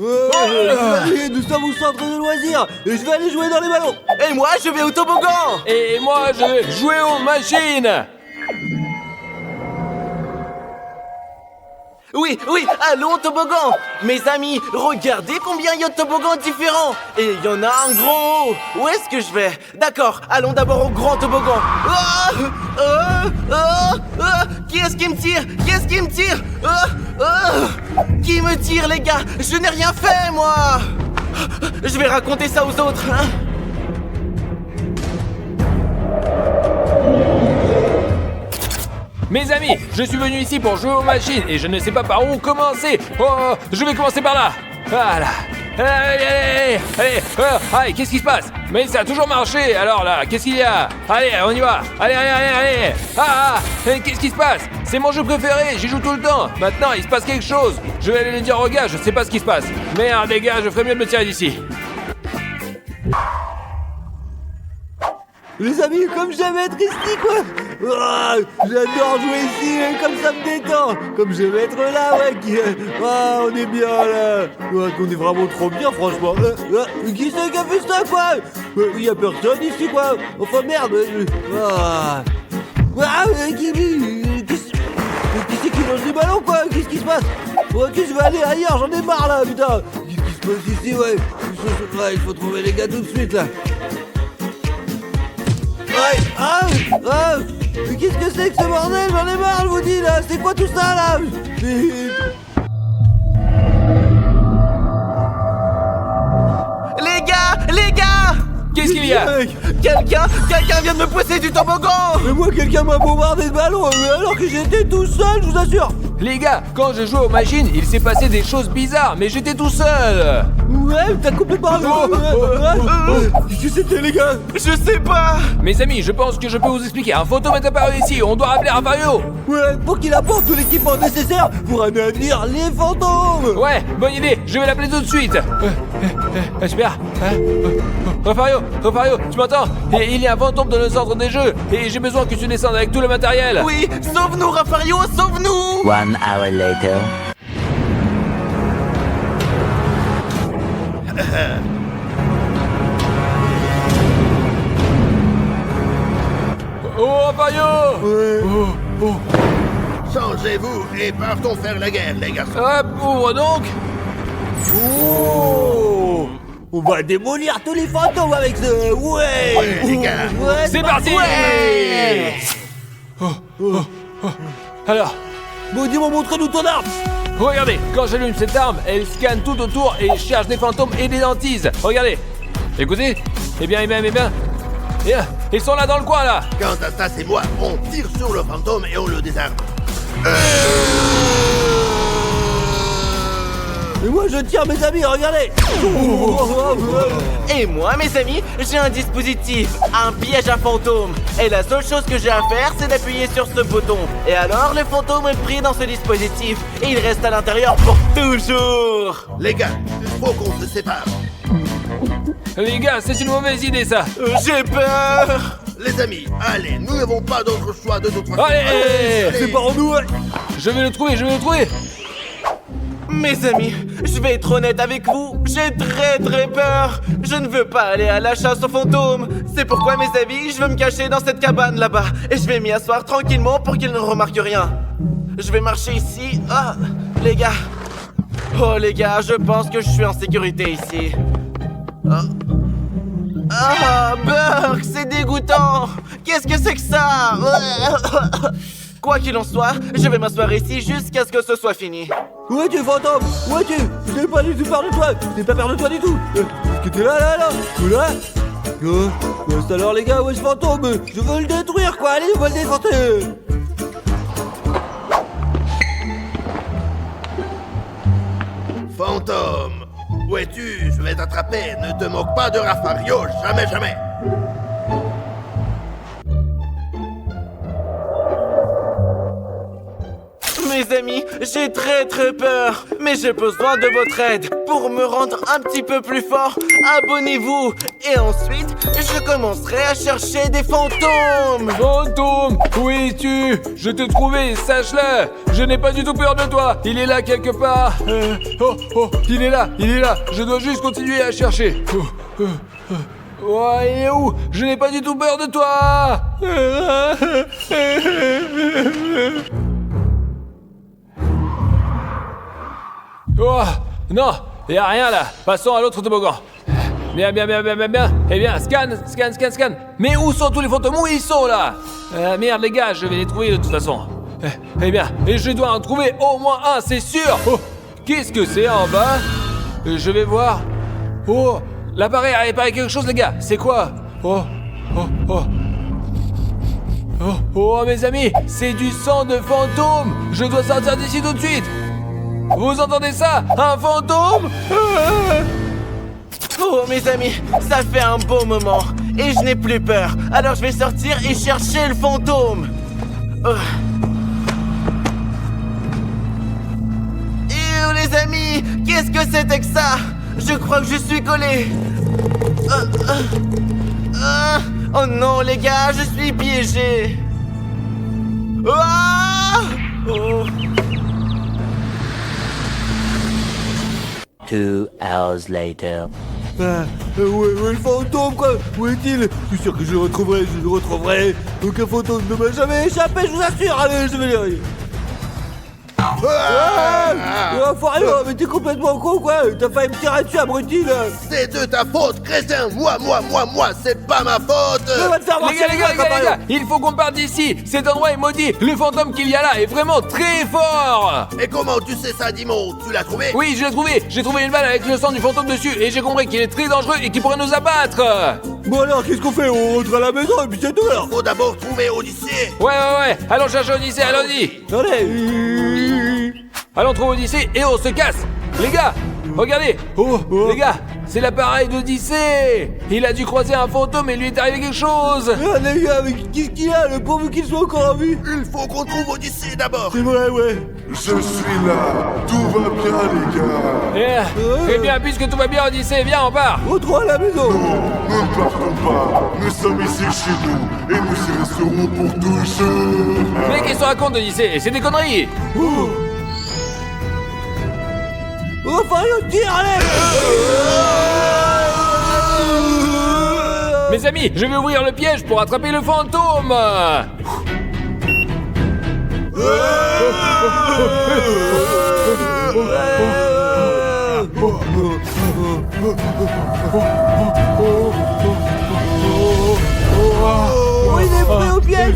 Allez, nous sommes au centre de loisirs et je vais aller jouer dans les ballons. Et moi, je vais au toboggan. Et moi, je vais jouer aux machines. Oui, allons au toboggan. Mes amis, regardez combien il y a de toboggans différents. Et il y en a un gros. Où est-ce que je vais? D'accord, allons d'abord au grand toboggan. Qui est-ce qui me tire? Qui me tire, les gars? Je n'ai rien fait, moi. Je vais raconter ça aux autres, hein. Mes amis, je suis venu ici pour jouer aux machines et je ne sais pas par où commencer. Oh, je vais commencer par là. Voilà. Allez, qu'est-ce qui se passe? Mais ça a toujours marché, alors là, qu'est-ce qu'il y a? Allez, on y va. Allez. Qu'est-ce qui se passe? C'est mon jeu préféré, j'y joue tout le temps. Maintenant, il se passe quelque chose. Je vais aller le dire aux gars, je sais pas ce qui se passe. Merde, les gars, je ferais mieux de me tirer d'ici. Les amis, comme j'aime être ici, quoi. J'adore jouer ici, comme ça me détend. Comme j'aime être là, on est bien là. On est vraiment trop bien, franchement. Qui c'est qui a fait ça, quoi? Il y a personne ici, quoi. Enfin, merde. Qui c'est qui lance des ballons, quoi? Qu'est-ce qui se passe? Ok, je vais aller ailleurs, j'en ai marre, là, putain. Qu'est-ce qui se passe ici, il faut trouver les gars tout de suite, là. Mais qu'est-ce que c'est que ce bordel? J'en ai marre, je vous dis là. C'est quoi tout ça là? Les gars! Qu'est-ce qu'il y a? Quelqu'un vient de me pousser du toboggan! Mais moi, quelqu'un m'a bombardé de ballons alors que j'étais tout seul, je vous assure. Les gars, quand je jouais aux machines, il s'est passé des choses bizarres, mais j'étais tout seul. Ouais, t'as complètement raison. Qu'est-ce que c'était, les gars? Je sais pas! Mes amis, je pense que je peux vous expliquer. Un fantôme est apparu ici, on doit rappeler Rafario. Ouais, pour qu'il apporte tout l'équipement nécessaire pour anéantir les fantômes. Ouais, bonne idée, je vais l'appeler tout de suite. Super. Rafario, tu m'entends? Il y a un fantôme dans le centre des jeux et j'ai besoin que tu descendes avec tout le matériel. Oui, sauve-nous, Rafario, sauve-nous! 1 hour later. Oh, Rafario! Changez-vous et partons faire la guerre, les garçons. Hop, ouvre donc! Oh, on va démolir tous les fantômes avec ce... Ouais, les gars. Ouais, C'est parti! Ouais! Alors, Bon, dis-moi, montre-nous ton arme. regardez, quand j'allume cette arme, elle scanne tout autour et cherche des fantômes et des hantises. Regardez. Écoutez. Eh bien. Ils sont là dans le coin, là. Quant à ça, c'est moi. On tire sur le fantôme et on le désarme. Et moi, je tire mes amis, regardez. Et moi, mes amis, j'ai un dispositif, un piège à fantôme. Et la seule chose que j'ai à faire, c'est d'appuyer sur ce bouton. Et alors, le fantôme est pris dans ce dispositif. Et il reste à l'intérieur pour toujours. Les gars, il faut qu'on se sépare. Les gars, c'est une mauvaise idée, ça. J'ai peur. Les amis, allez, nous n'avons pas d'autre choix de toute façon. Allez, C'est par nous, ouais. Je vais le trouver. Mes amis, je vais être honnête avec vous, j'ai très peur. Je ne veux pas aller à la chasse aux fantômes. C'est pourquoi, mes amis, je veux me cacher dans cette cabane là-bas. Et je vais m'y asseoir tranquillement pour qu'ils ne remarquent rien. Je vais marcher ici. Les gars. Oh, les gars, je pense que je suis en sécurité ici. Burk, c'est dégoûtant. Qu'est-ce que c'est que ça? Quoi qu'il en soit, je vais m'asseoir ici jusqu'à ce que ce soit fini. Où es-tu, fantôme? Où es-tu? Je n'ai pas du tout peur de toi. Je n'ai pas peur de toi du tout. Est-ce que t'es là? Ou là? Alors, les gars, où est ce fantôme? Je veux le détruire, quoi. Allez, on va le défoncer. Fantôme, où es-tu? Je vais t'attraper. Ne te moque pas de Rafario, jamais. mes amis, j'ai très peur. Mais j'ai besoin de votre aide. Pour me rendre un petit peu plus fort, abonnez-vous. Et ensuite, je commencerai à chercher des fantômes. Fantôme, où es-tu? Je t'ai trouvé, sache-le. Je n'ai pas du tout peur de toi. Il est là quelque part. Il est là. Je dois juste continuer à chercher. Oh, il est où? Je n'ai pas du tout peur de toi. Oh, non, il n'y a rien là. Passons à l'autre toboggan. Bien. Eh bien, scan. Mais où sont tous les fantômes? Où ils sont là? Merde, les gars, je vais les trouver de toute façon. Eh bien, et je dois en trouver au moins un, c'est sûr. Oh, qu'est-ce que c'est en bas? Je vais voir. Oh, l'appareil a réparé quelque chose, les gars. C'est quoi? Oh, mes amis, c'est du sang de fantôme. Je dois sortir d'ici tout de suite. Vous entendez ça? Un fantôme? Oh mes amis, ça fait un beau moment. Et je n'ai plus peur. Alors je vais sortir et chercher le fantôme. Et les amis, qu'est-ce que c'était que ça? Je crois que je suis collé. Oh non les gars, je suis piégé. Oh. 2 hours later. Ouais, le fantôme, quoi. Où est-il? Je suis sûr que je le retrouverai. Aucun fantôme ne m'a jamais échappé, je vous assure. Allez, je vais les... Fario, mais t'es complètement con, quoi. T'as failli me tirer dessus, abruti, là. C'est de ta faute, crétin. Moi, c'est pas ma faute. Va te faire Les gars, il faut qu'on parte d'ici. Cet endroit est maudit. Le fantôme qu'il y a là est vraiment très fort. Et comment tu sais ça, Dimon? Tu l'as trouvé? Oui, je l'ai trouvé. J'ai trouvé une balle avec le sang du fantôme dessus et j'ai compris qu'il est très dangereux et qu'il pourrait nous abattre. Bon alors, qu'est-ce qu'on fait? On rentre à la maison et puis c'est tout, alors. Faut d'abord trouver Odyssée. Ouais. Allons chercher Odyssée, allons-y. Allez. Allons trouver Odyssée et on se casse. Les gars, regardez. Les gars, c'est l'appareil d'Odyssée. Il a dû croiser un fantôme et lui est arrivé quelque chose. Les gars, mais qu'est-ce qu'il a? Le pauvre qu'il soit encore en vie. Il faut qu'on trouve Odyssée d'abord. C'est vrai, ouais. Je suis là, tout va bien les gars. Eh bien, puisque tout va bien Odyssée, viens, on part. Rentrons à la maison. Non, nous ne partons pas, nous sommes ici chez nous, et nous y resterons pour toujours. Mais qu'est-ce qu'on raconte Odyssée? C'est des conneries. Oh, Fario, tire, allez. Mes amis, je vais ouvrir le piège pour attraper le fantôme. Oh, il est prêt au piège.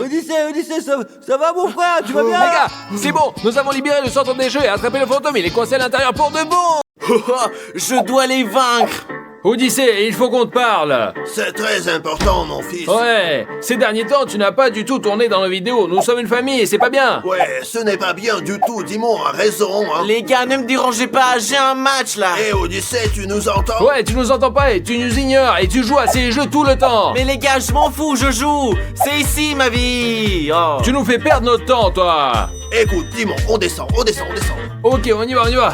Odyssée, ça va mon frère? Tu vas bien? Les gars, c'est bon, nous avons libéré le centre des jeux et attrapé le fantôme, il est coincé à l'intérieur pour de bon. Je dois les vaincre. Odyssée, il faut qu'on te parle. C'est très important, mon fils. Ouais, ces derniers temps, tu n'as pas du tout tourné dans nos vidéos. Nous sommes une famille et c'est pas bien. Ouais, ce n'est pas bien du tout, Dimon a raison, hein. Les gars, ne me dérangez pas, j'ai un match là. Et Odyssée, tu nous entends? Ouais, tu nous entends pas et tu nous ignores et tu joues à ces jeux tout le temps. Mais les gars, je m'en fous, je joue. C'est ici ma vie. Oh. Tu nous fais perdre notre temps, toi. Écoute, Dimon, on descend. Ok, on y va.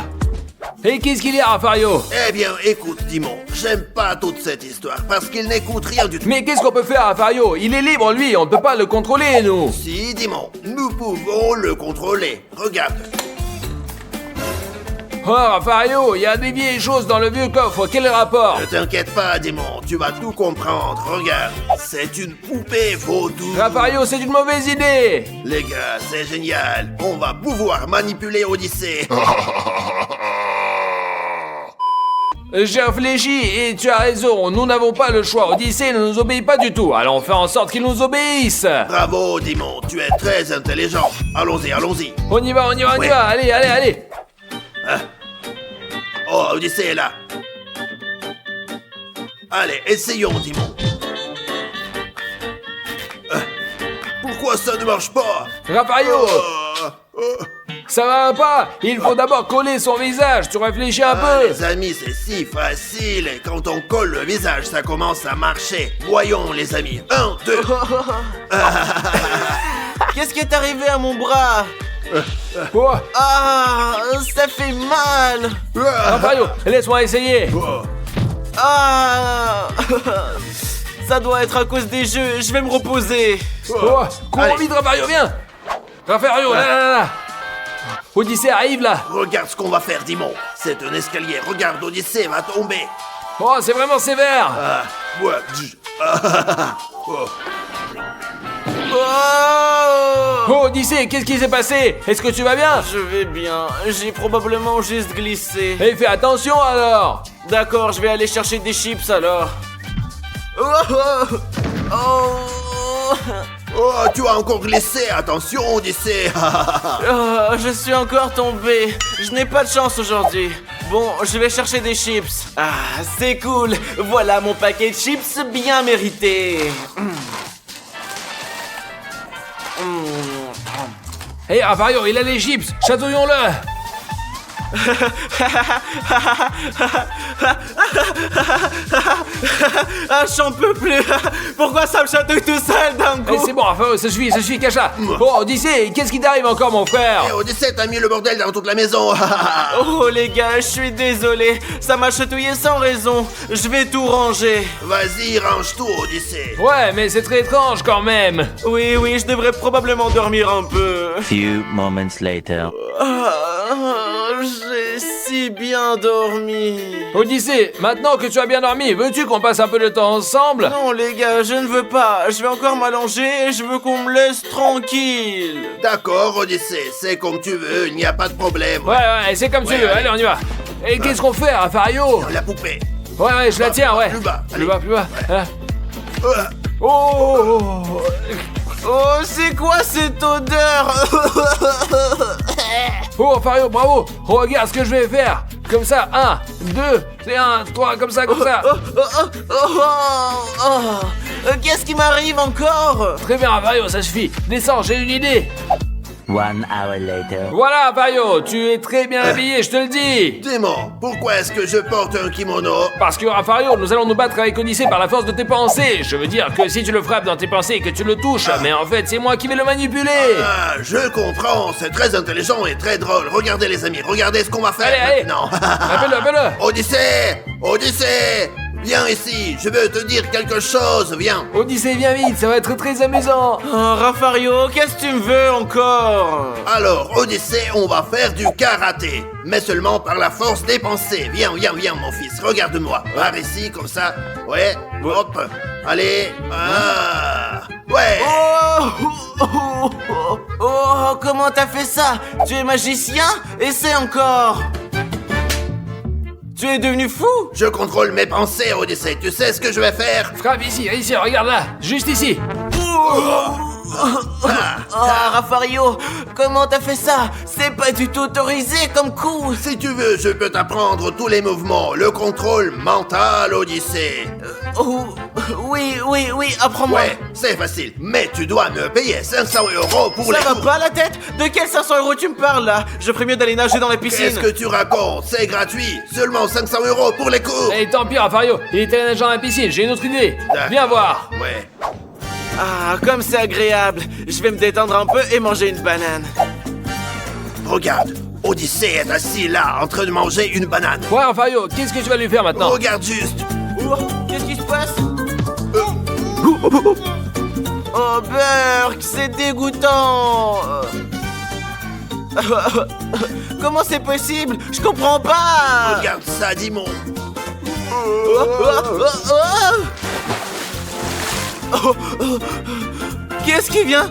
Et qu'est-ce qu'il y a, Fario? Eh bien, écoute, Dimon, j'aime pas toute cette histoire parce qu'il n'écoute rien du tout. Mais qu'est-ce qu'on peut faire à Fario? Il est libre, lui, on ne peut pas le contrôler, nous. Si, Dimon, nous pouvons le contrôler. Regarde. Oh, Fario, il y a des vieilles choses dans le vieux coffre, quel rapport? Ne t'inquiète pas, Dimon, tu vas tout comprendre. Regarde, c'est une poupée vaudou. Fario, c'est une mauvaise idée. Les gars, c'est génial. On va pouvoir manipuler Odyssée. J'ai réfléchi et tu as raison, nous n'avons pas le choix. Odyssée ne nous obéit pas du tout, alors on fait en sorte qu'il nous obéisse. Bravo, Dimon, tu es très intelligent. Allons-y. On y va, Ouais. allez. Hein? Oh, Odyssée est là. Allez, essayons, Dimon. Pourquoi ça ne marche pas? Fario, ça va pas. Il faut d'abord coller son visage, tu réfléchis un peu. Les amis, c'est si facile. Quand on colle le visage, ça commence à marcher. Voyons, les amis. 1, 2. Qu'est-ce qui est arrivé à mon bras? Oh, Ah, ça fait mal. Rafario, laisse-moi essayer. Ah. Ça doit être à cause des jeux, je vais me reposer. Oh, cours Allez. vite, Rafario, viens. Rafario, là. Odyssée arrive, là. Regarde ce qu'on va faire, Dimon. C'est un escalier. Regarde, Odyssée va tomber. Oh, c'est vraiment sévère. Ah, ouais. Oh. Oh. Oh, Odyssée, qu'est-ce qui s'est passé? Est-ce que tu vas bien? Je vais bien, j'ai probablement juste glissé. Eh, fais attention, alors. D'accord, je vais aller chercher des chips alors. Oh, oh, oh. Oh, tu as encore glissé. Attention, Odyssée. Oh, je suis encore tombé. Je n'ai pas de chance aujourd'hui. Bon, je vais chercher des chips. Ah, c'est cool. Voilà mon paquet de chips bien mérité. Hé, Rafario, il a les chips. Chatouillons-le. Ah, j'en peux plus. Pourquoi ça me chatouille tout seul d'un Eh, coup? c'est bon, Rafario, ça suffit, cache-la. Oh, Odyssée, qu'est-ce qui t'arrive encore, mon frère? Eh, Odyssée, t'as mis le bordel dans toute la maison. Oh les gars, je suis désolé. Ça m'a chatouillé sans raison. Je vais tout ranger. Vas-y, range tout, Odyssée. Ouais, mais c'est très étrange quand même. Oui, je devrais probablement dormir un peu. Few moments later. Ah, j'ai si bien dormi. Odyssée, maintenant que tu as bien dormi, veux-tu qu'on passe un peu de temps ensemble? Non les gars, je ne veux pas. Je vais encore m'allonger et je veux qu'on me laisse tranquille. D'accord, Odyssée, c'est comme tu veux, il n'y a pas de problème. Ouais, c'est comme tu Ouais, veux, allez. allez, on y va. Et qu'est-ce qu'on fait, Rafario? La poupée. Ouais, je la tiens, ouais. Plus bas, Plus bas, plus bas. Hein. Euh, Oh! Oh, c'est quoi cette odeur? Oh, Rafario, bravo! Regarde ce que je vais faire! Comme ça, 1, 2, c'est 1, 3, comme ça. Qu'est-ce qui m'arrive encore? Très bien, Rafario, ça suffit. Descends, j'ai une idée. 1 hour later. Voilà, Rafario, tu es très bien habillé, je te le dis. Démon, pourquoi est-ce que je porte un kimono? Parce que, Rafario, nous allons nous battre avec Odyssée par la force de tes pensées. Je veux dire que si tu le frappes dans tes pensées et que tu le touches, mais en fait, c'est moi qui vais le manipuler. Ah, je comprends, c'est très intelligent et très drôle. Regardez les amis, regardez ce qu'on va faire Allez. maintenant. Appelle-le. Odyssée! Odyssée! Viens ici, je veux te dire quelque chose, viens. Odyssée, viens vite, ça va être très amusant. Oh, Rafario, qu'est-ce que tu me veux encore? Alors, Odyssée, on va faire du karaté, mais seulement par la force des pensées. Viens, mon fils, regarde-moi. Par ici, comme ça. Ouais, hop. Allez. Ah. Ouais. Oh, comment t'as fait ça? Tu es magicien? Essaie encore. Tu es devenu fou? Je contrôle mes pensées, Odyssée. Tu sais ce que je vais faire? Frappe ici, regarde là, juste ici. Ah, Rafario, comment t'as fait ça? C'est pas du tout autorisé comme coup. Si tu veux, je peux t'apprendre tous les mouvements. Le contrôle mental, Odyssée. Oh, oui, apprends-moi. Ouais, c'est facile. Mais tu dois me payer 500 € pour les Ça va cours. pas la tête? De quels 500 € tu me parles là? Je ferais mieux d'aller nager dans la piscine. Qu'est-ce que tu racontes? C'est gratuit. Seulement 500 € pour les cours. Et tant pis, Rafario, il était allé nager dans la piscine, j'ai une autre idée. D'accord. Viens voir. Ouais. Ah, comme c'est agréable. Je vais me détendre un peu et manger une banane. Regarde, Odyssée est assis là, en train de manger une banane. Ouais, Rafario, qu'est-ce que tu vas lui faire maintenant? Regarde juste. Oh, qu'est-ce qui se passe? Oh, Burk, c'est dégoûtant. Comment c'est possible? Je comprends pas. Regarde ça, Dimon. Qu'est-ce qui vient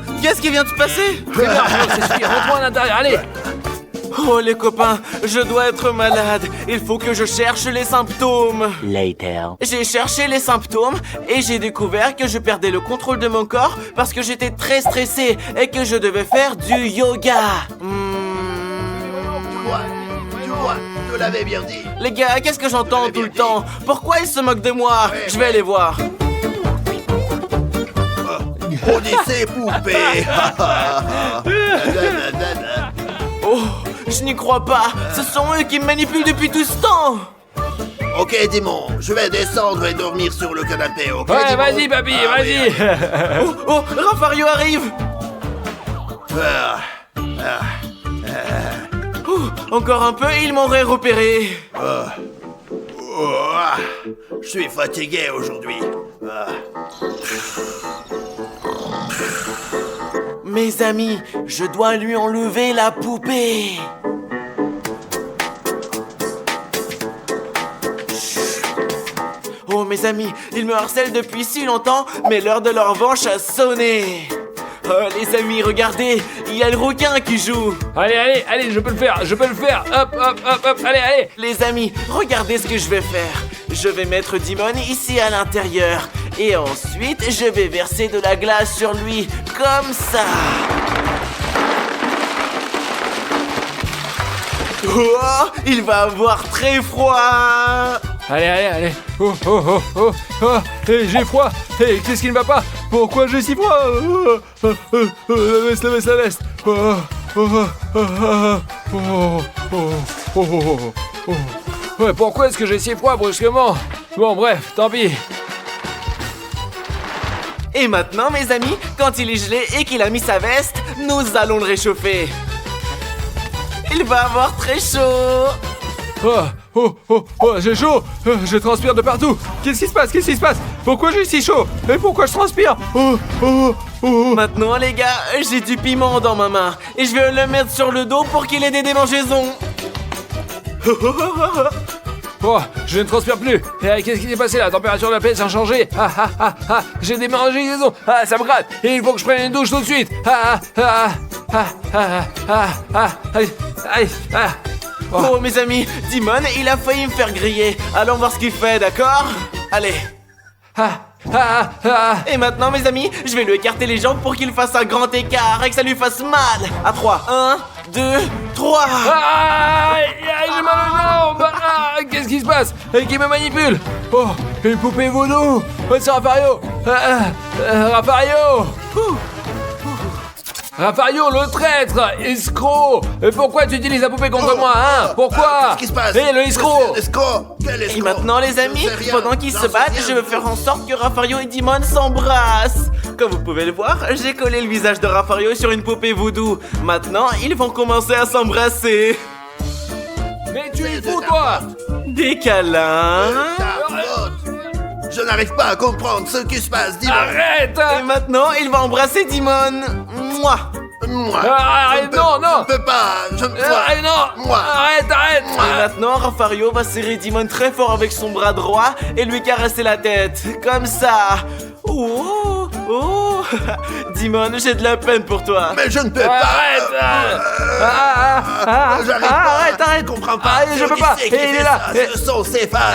de se passer? Très bien, Rafario, ça suffit, rentre-moi à l'intérieur, allez. Oh les copains, je dois être malade. Il faut que je cherche les symptômes. Later. J'ai cherché les symptômes et j'ai découvert que je perdais le contrôle de mon corps parce que j'étais très stressé et que je devais faire du yoga. Tu vois, je te l'avais bien dit. Les gars, qu'est-ce que j'entends tout le temps? Pourquoi ils se moquent de moi? Ouais, Je vais aller voir. Odyssée poupée. Oh, je n'y crois pas. Ce sont eux qui me manipulent depuis tout ce temps. Ok, Dimon, je vais descendre et dormir sur le canapé, ok, Ouais, Dimon? vas-y, papy, Ah, vas-y. oui. Oh, Rafario arrive. Ah, Encore un peu, ils m'auraient repéré. je suis fatigué aujourd'hui. Mes amis, je dois lui enlever la poupée. Oh mes amis, ils me harcèlent depuis si longtemps, mais l'heure de leur revanche a sonné. Oh les amis, regardez, il y a le requin qui joue. Allez, je peux le faire. Hop, allez. Les amis, regardez ce que je vais faire. Je vais mettre Dimon ici à l'intérieur. Et ensuite, je vais verser de la glace sur lui, comme ça. Oh, il va avoir très froid. Allez. Oh, j'ai froid. Qu'est-ce qui ne va pas? Pourquoi j'ai si froid? La veste. Ouais, pourquoi est-ce que j'ai si froid brusquement? Bon, bref, tant pis. Et maintenant, mes amis, quand il est gelé et qu'il a mis sa veste, nous allons le réchauffer. Il va avoir très chaud. J'ai chaud. Je transpire de partout. Qu'est-ce qui se passe? Pourquoi j'ai si chaud? Et pourquoi je transpire? Maintenant, les gars, j'ai du piment dans ma main et je vais le mettre sur le dos pour qu'il ait des démangeaisons. Je ne transpire plus. Qu'est-ce qui s'est passé? La température de la pièce a changé. J'ai des démangeaisons. Ça me gratte. Et il faut que je prenne une douche tout de suite. Oh, mes amis, Dimon, il a failli me faire griller. Allons voir ce qu'il fait, d'accord? Allez. Et maintenant, mes amis, je vais lui écarter les jambes pour qu'il fasse un grand écart et que ça lui fasse mal. À 3. 1, 2, 3. J'ai mal aux jambes. Qu'est-ce qui se passe? Qui me manipule? Oh, une poupée vaudou. C'est Raffario. Raffario, le traître! Escroc! Pourquoi tu utilises la poupée contre moi, hein? Pourquoi? Qu'est-ce qui se passe? Le escroc! Quel escroc? Et maintenant, les amis, Je sais rien. pendant qu'ils se battent, je vais faire en sorte que Raffario et Dimon s'embrassent. Comme vous pouvez le voir, j'ai collé le visage de Raffario sur une poupée voodoo. Maintenant, ils vont commencer à s'embrasser. Mais tu es fou, toi! Des câlins. Ta faute. Je n'arrive pas à comprendre ce qui se passe, dis-moi. Arrête! Et maintenant, il va embrasser Dimon. Moi. Moi. Arrête, Je non! ne peux pas. Arrête, non! Moi. Arrête! Et maintenant, Raffario va serrer Dimon très fort avec son bras droit et lui caresser la tête. Comme ça. Oh. Dimon, j'ai de la peine pour toi. Mais je ne peux pas. J'arrive pas. Arrête. Je comprends pas. Je peux pas. Qui fait Il est là. ça? Ce sont ces farces.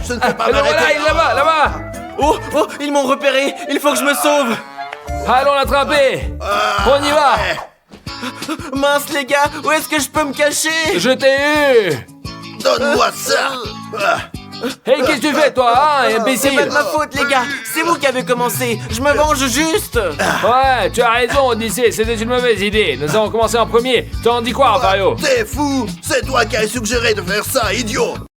Je ne peux pas Le voilà, m'arrêter. il est là-bas! Oh, ils m'ont repéré. Il faut que je me sauve. Allons l'attraper! On y va! Ouais. Mince, les gars, où est-ce que je peux me cacher? Je t'ai eu! Donne-moi ça. Hey, qu'est-ce que tu fais, toi, hein, C'est pas imbécile? de ma faute, les gars. C'est vous qui avez commencé. Je me venge juste. Ouais, tu as raison, Odyssée, c'était une mauvaise idée. Nous avons commencé en premier. T'en dis quoi, Raffario? T'es fou. C'est toi qui as suggéré de faire ça, idiot.